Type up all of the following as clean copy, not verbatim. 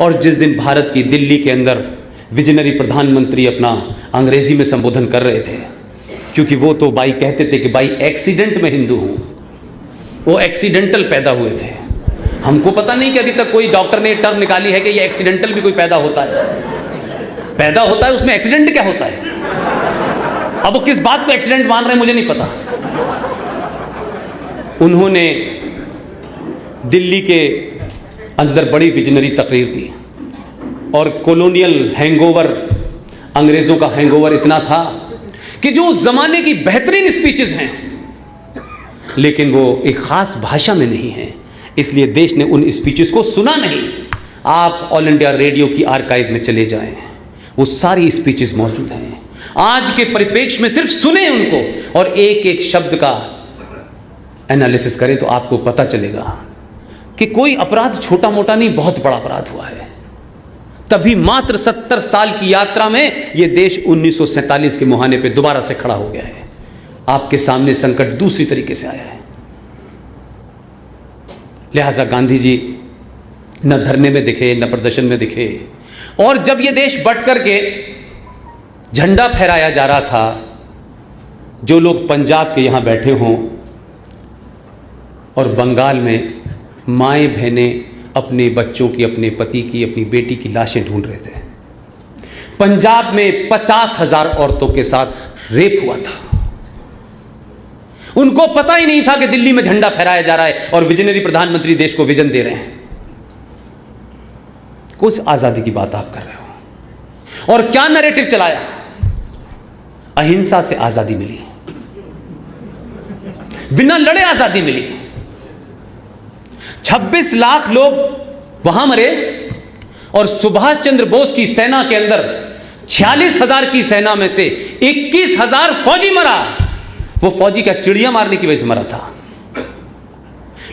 और जिस दिन भारत की दिल्ली के अंदर विजनरी प्रधानमंत्री अपना अंग्रेजी में संबोधन कर रहे थे, क्योंकि वो तो भाई कहते थे कि भाई एक्सीडेंट में हिंदू हूँ, वो एक्सीडेंटल पैदा हुए थे। हमको पता नहीं कि अभी तक कोई डॉक्टर ने टर्म निकाली है कि ये एक्सीडेंटल भी कोई पैदा होता है, उसमें एक्सीडेंट क्या होता है। अब वो किस बात को एक्सीडेंट मान रहे हैं मुझे नहीं पता। उन्होंने दिल्ली के अंदर बड़ी विजनरी तकरीर की और कॉलोनियल हैंगओवर, अंग्रेजों का हैंगओवर इतना था कि जो उस जमाने की बेहतरीन स्पीचेस हैं, लेकिन वो एक खास भाषा में नहीं है, इसलिए देश ने उन स्पीचेस को सुना नहीं। आप ऑल इंडिया रेडियो की आर्काइव में चले जाएं, वो सारी स्पीचेस मौजूद हैं। आज के परिप्रेक्ष्य में सिर्फ सुने उनको और एक एक शब्द का एनालिसिस करें तो आपको पता चलेगा कि कोई अपराध छोटा मोटा नहीं, बहुत बड़ा अपराध हुआ है। तभी मात्र 70 साल की यात्रा में यह देश 1947 के मुहाने पे दोबारा से खड़ा हो गया है। आपके सामने संकट दूसरी तरीके से आया है। लिहाजा गांधी जी न धरने में दिखे, न प्रदर्शन में दिखे, और जब यह देश बंट करके झंडा फहराया जा रहा था, जो लोग पंजाब के यहां बैठे हों और बंगाल में माएँ बहनें अपने बच्चों की, अपने पति की, अपनी बेटी की लाशें ढूंढ रहे थे। पंजाब में 50,000 औरतों के साथ रेप हुआ था। उनको पता ही नहीं था कि दिल्ली में झंडा फहराया जा रहा है और विजनरी प्रधानमंत्री देश को विजन दे रहे हैं। कुछ आजादी की बात आप कर रहे हो और क्या नैरेटिव चलाया। अहिंसा से आजादी मिली, बिना लड़े आजादी मिली। 26 लाख लोग वहां मरे और सुभाष चंद्र बोस की सेना के अंदर 46,000 की सेना में से 21,000 फौजी मरा। वो फौजी का चिड़िया मारने की वजह से मरा था,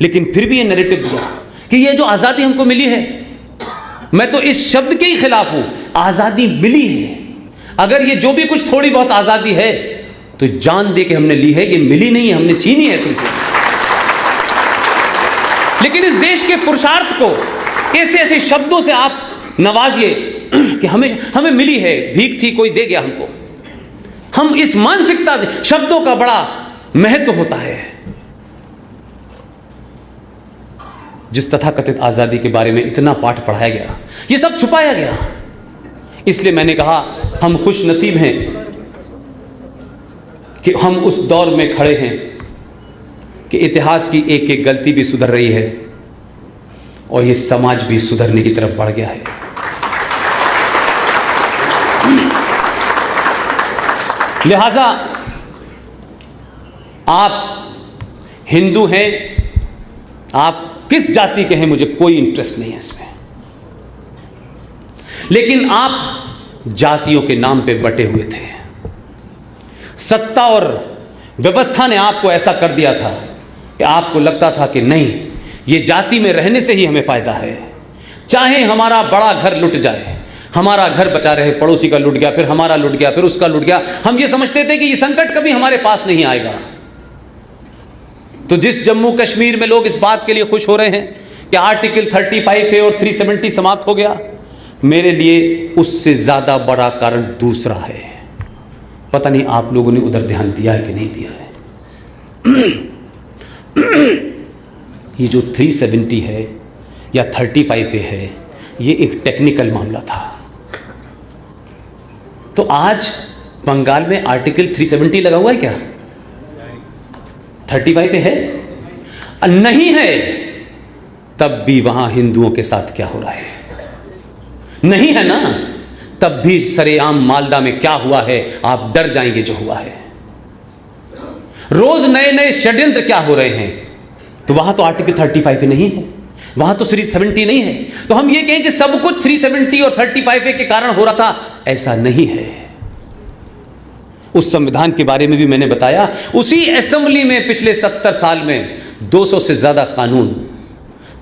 लेकिन फिर भी ये नैरेटिव दिया कि ये जो आजादी हमको मिली है, मैं तो इस शब्द के ही खिलाफ हूं। आजादी मिली है, अगर ये जो भी कुछ थोड़ी बहुत आजादी है तो जान दे के हमने ली है, ये मिली नहीं है, हमने छीनी है तुमसे। लेकिन इस देश के पुरुषार्थ को ऐसे ऐसे शब्दों से आप नवाजिए कि हमें मिली है, भीख थी कोई दे गया हमको। हम इस मानसिकता से, शब्दों का बड़ा महत्व होता है। जिस तथाकथित आजादी के बारे में इतना पाठ पढ़ाया गया, ये सब छुपाया गया। इसलिए मैंने कहा हम खुश नसीब हैं कि हम उस दौर में खड़े हैं कि इतिहास की एक एक गलती भी सुधर रही है और ये समाज भी सुधरने की तरफ बढ़ गया है। लिहाजा आप हिंदू हैं, आप किस जाति के हैं, मुझे कोई इंटरेस्ट नहीं है इसमें, लेकिन आप जातियों के नाम पे बटे हुए थे। सत्ता और व्यवस्था ने आपको ऐसा कर दिया था कि आपको लगता था कि नहीं, ये जाति में रहने से ही हमें फायदा है। चाहे हमारा बड़ा घर लुट जाए, हमारा घर बचा रहे, पड़ोसी का लुट गया, फिर हमारा लुट गया, फिर उसका लुट गया, हम ये समझते थे कि ये संकट कभी हमारे पास नहीं आएगा। तो जिस जम्मू कश्मीर में लोग इस बात के लिए खुश हो रहे हैं कि आर्टिकल 35 है और 370 समाप्त हो गया, मेरे लिए उससे ज्यादा बड़ा कारण दूसरा है। पता नहीं आप लोगों ने उधर ध्यान दिया है कि नहीं दिया है। ये जो 370 है या 35 है, ये एक टेक्निकल मामला था। तो आज बंगाल में आर्टिकल 370 लगा हुआ है क्या? 35 है? नहीं है। तब भी वहां हिंदुओं के साथ क्या हो रहा है? नहीं है ना? तब भी सरेआम मालदा में क्या हुआ है आप डर जाएंगे जो हुआ है। रोज नए नए षड्यंत्र क्या हो रहे हैं। तो वहां तो आर्टिकल 35 नहीं है, वहां तो 370 नहीं है। तो हम ये कहें कि सब कुछ 370 और 35 के कारण हो रहा था, ऐसा नहीं है। उस संविधान के बारे में भी मैंने बताया। उसी असेंबली में पिछले 70 साल में 200 से ज्यादा कानून,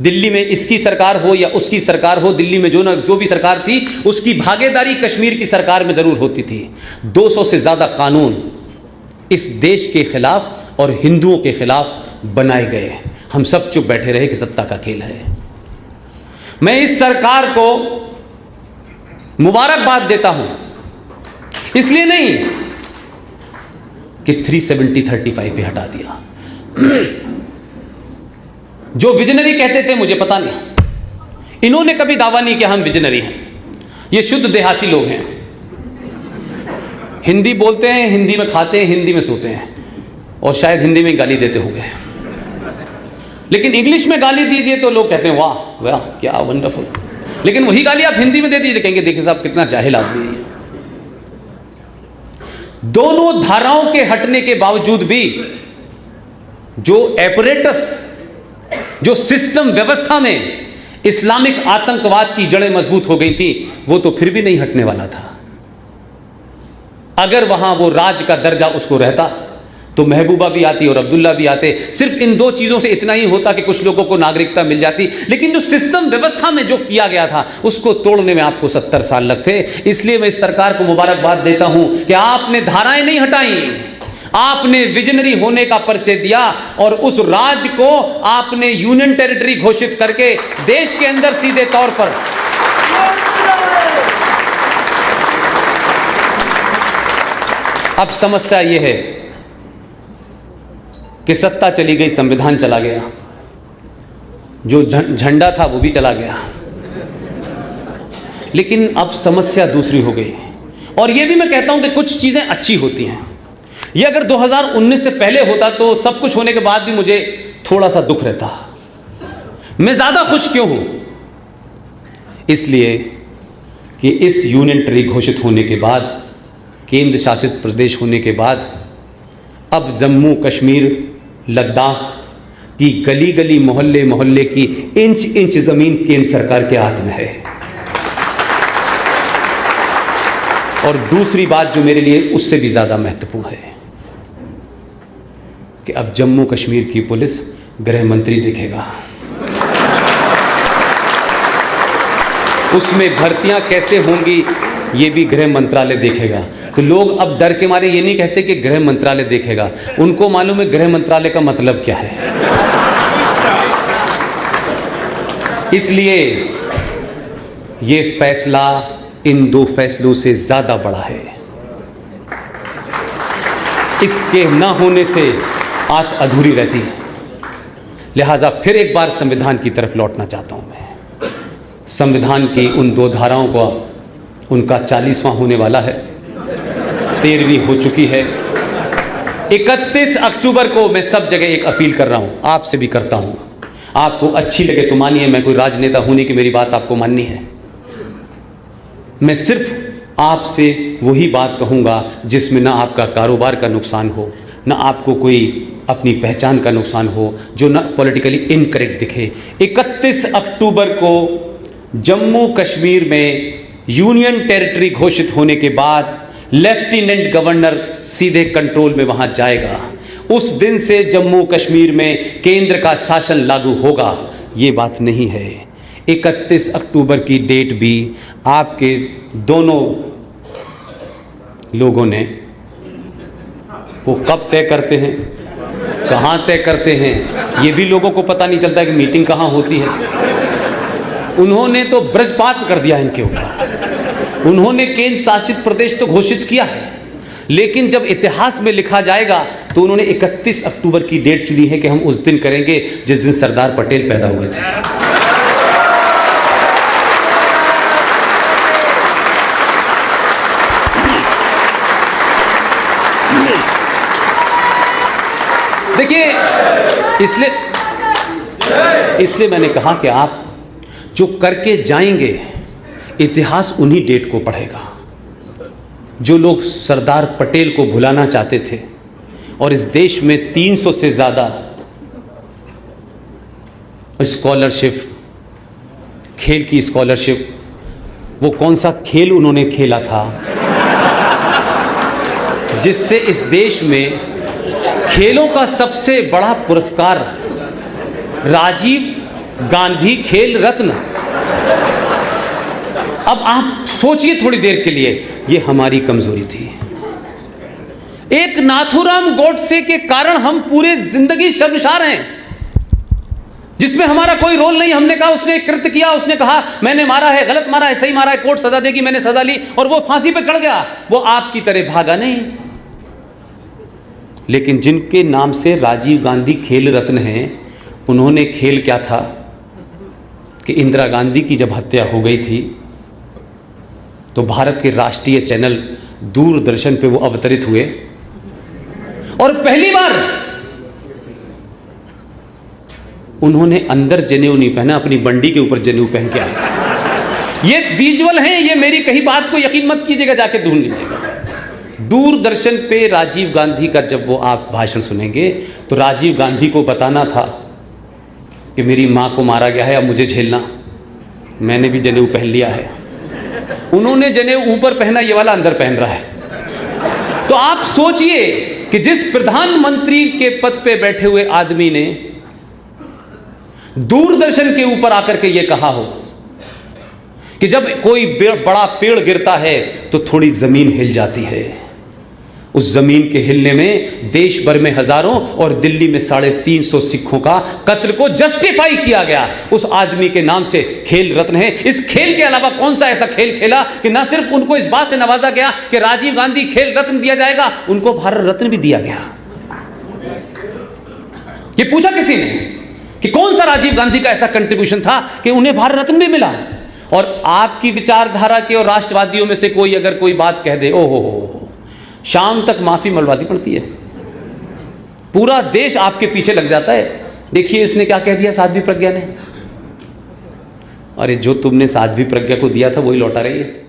दिल्ली में इसकी सरकार हो या उसकी सरकार हो, दिल्ली में जो भी सरकार थी उसकी भागीदारी कश्मीर की सरकार में जरूर होती थी। 200 से ज्यादा कानून इस देश के खिलाफ और हिंदुओं के खिलाफ बनाए गए। हम सब चुप बैठे रहे कि सत्ता का खेल है। मैं इस सरकार को मुबारकबाद देता हूं, इसलिए नहीं कि 370-35 पे हटा दिया। जो विजनरी कहते थे, मुझे पता नहीं, इन्होंने कभी दावा नहीं किया हम विजनरी हैं। ये शुद्ध देहाती लोग हैं, हिंदी बोलते हैं, हिंदी में खाते हैं, हिंदी में सोते हैं, और शायद हिंदी में गाली देते होंगे। लेकिन इंग्लिश में गाली दीजिए तो लोग कहते हैं वाह वाह क्या वंडरफुल, लेकिन वही गाली आप हिंदी में दे दीजिए, कहेंगे देखिए साहब कितना जाहिल आदमी है। दोनों धाराओं के हटने के बावजूद भी जो एपरेटस, जो सिस्टम व्यवस्था में इस्लामिक आतंकवाद की जड़ें मजबूत हो गई थी, वो तो फिर भी नहीं हटने वाला था। अगर वहां वो राज का दर्जा उसको रहता तो महबूबा भी आती और अब्दुल्ला भी आते। सिर्फ इन दो चीजों से इतना ही होता कि कुछ लोगों को नागरिकता मिल जाती, लेकिन जो सिस्टम व्यवस्था में जो किया गया था उसको तोड़ने में आपको 70 साल लगते। इसलिए मैं इस सरकार को मुबारकबाद देता हूं कि आपने धाराएं नहीं हटाई, आपने विजनरी होने का परिचय दिया और उस राज्य को आपने यूनियन टेरिटरी घोषित करके देश के अंदर सीधे तौर पर अब समस्या यह है कि सत्ता चली गई, संविधान चला गया, जो झंडा था वो भी चला गया, लेकिन अब समस्या दूसरी हो गई। और ये भी मैं कहता हूं कि कुछ चीजें अच्छी होती हैं। ये अगर 2019 से पहले होता तो सब कुछ होने के बाद भी मुझे थोड़ा सा दुख रहता। मैं ज्यादा खुश क्यों हूं? इसलिए कि इस यूनियन टेरिटरी घोषित होने के बाद, केंद्र शासित प्रदेश होने के बाद, अब जम्मू कश्मीर, लद्दाख की गली गली, मोहल्ले मोहल्ले की इंच इंच जमीन केंद्र सरकार के हाथ में है। और दूसरी बात जो मेरे लिए उससे भी ज्यादा महत्वपूर्ण है कि अब जम्मू कश्मीर की पुलिस गृह मंत्री देखेगा, उसमें भर्तियां कैसे होंगी ये भी गृह मंत्रालय देखेगा। तो लोग अब डर के मारे ये नहीं कहते कि गृह मंत्रालय देखेगा, उनको मालूम है गृह मंत्रालय का मतलब क्या है। इसलिए ये फैसला इन दो फैसलों से ज्यादा बड़ा है। इसके न होने से बात अधूरी रहती है। लिहाजा फिर एक बार संविधान की तरफ लौटना चाहता हूं मैं। संविधान की उन दो धाराओं का उनका 40वां होने वाला है, 13वीं हो चुकी है। 31 अक्टूबर को मैं सब जगह एक अपील कर रहा हूं, आपसे भी करता हूं, आपको अच्छी लगे तो मानिए, मैं कोई राजनेता होने की मेरी बात आपको माननी है। मैं सिर्फ आपसे वही बात कहूंगा जिसमें ना आपका कारोबार का नुकसान हो, ना आपको कोई अपनी पहचान का नुकसान हो, जो ना पॉलिटिकली इनकरेक्ट दिखे। 31 अक्टूबर को जम्मू कश्मीर में यूनियन टेरिटरी घोषित होने के बाद लेफ्टिनेंट गवर्नर सीधे कंट्रोल में वहां जाएगा। उस दिन से जम्मू कश्मीर में केंद्र का शासन लागू होगा, ये बात नहीं है। 31 अक्टूबर की डेट भी आपके दोनों लोगों ने, वो कब तय करते हैं, कहां तय करते हैं, ये भी लोगों को पता नहीं चलता कि मीटिंग कहां होती है। उन्होंने तो ब्रजपात कर दिया इनके ऊपर। उन्होंने केंद्र शासित प्रदेश तो घोषित किया है, लेकिन जब इतिहास में लिखा जाएगा तो उन्होंने 31 अक्टूबर की डेट चुनी है कि हम उस दिन करेंगे जिस दिन सरदार पटेल पैदा हुए थे। देखिए, इसलिए मैंने कहा कि आप जो करके जाएंगे, इतिहास उन्हीं डेट को पढ़ेगा। जो लोग सरदार पटेल को भुलाना चाहते थे और इस देश में 300 से ज़्यादा स्कॉलरशिप, खेल की स्कॉलरशिप, वो कौन सा खेल उन्होंने खेला था जिससे इस देश में खेलों का सबसे बड़ा पुरस्कार राजीव गांधी खेल रत्न। अब आप सोचिए थोड़ी देर के लिए, ये हमारी कमजोरी थी। एक नाथूराम गोडसे के कारण हम पूरे जिंदगी शर्मसार हैं। जिसमें हमारा कोई रोल नहीं। हमने कहा उसने कृत्य किया, उसने कहा मैंने मारा है, गलत मारा है, सही मारा है, कोर्ट सजा देगी, मैंने सजा ली और वो फांसी पे चढ़ गया। वो आपकी तरह भागा नहीं। लेकिन जिनके नाम से राजीव गांधी खेल रत्न हैं, उन्होंने खेल क्या था कि इंदिरा गांधी की जब हत्या हो गई थी तो भारत के राष्ट्रीय चैनल दूरदर्शन पे वो अवतरित हुए और पहली बार उन्होंने अंदर जनेऊ नहीं पहना, अपनी बंडी के ऊपर जनेऊ पहन के आए। ये विजुअल हैं, ये मेरी कही बात को यकीन मत कीजिएगा, जाके ढूंढ लीजिएगा। दूरदर्शन पे राजीव गांधी का जब वो आप भाषण सुनेंगे तो राजीव गांधी को बताना था कि मेरी मां को मारा गया है, अब मुझे झेलना, मैंने भी जनेऊ पहन लिया है। उन्होंने जनेऊ ऊपर पहना, ये वाला अंदर पहन रहा है। तो आप सोचिए कि जिस प्रधानमंत्री के पद पे बैठे हुए आदमी ने दूरदर्शन के ऊपर आकर के यह कहा हो कि जब कोई बड़ा पेड़ गिरता है तो थोड़ी जमीन हिल जाती है, उस जमीन के हिलने में देश भर में हजारों और दिल्ली में 350 सिखों का कत्ल को जस्टिफाई किया गया। उस आदमी के नाम से खेल रत्न है। इस खेल के अलावा कौन सा ऐसा खेल खेला कि ना सिर्फ उनको इस बात से नवाजा गया कि राजीव गांधी खेल रत्न दिया जाएगा, उनको भारत रत्न भी दिया गया। ये पूछा किसी ने कि कौन सा राजीव गांधी का ऐसा कंट्रीब्यूशन था कि उन्हें भारत रत्न भी मिला। और आपकी विचारधारा के और राष्ट्रवादियों में से कोई अगर कोई बात कह दे, ओहो, शाम तक माफी मलवानी पड़ती है, पूरा देश आपके पीछे लग जाता है। देखिए इसने क्या कह दिया साध्वी प्रज्ञा ने। अरे जो तुमने साध्वी प्रज्ञा को दिया था वही लौटा रही है।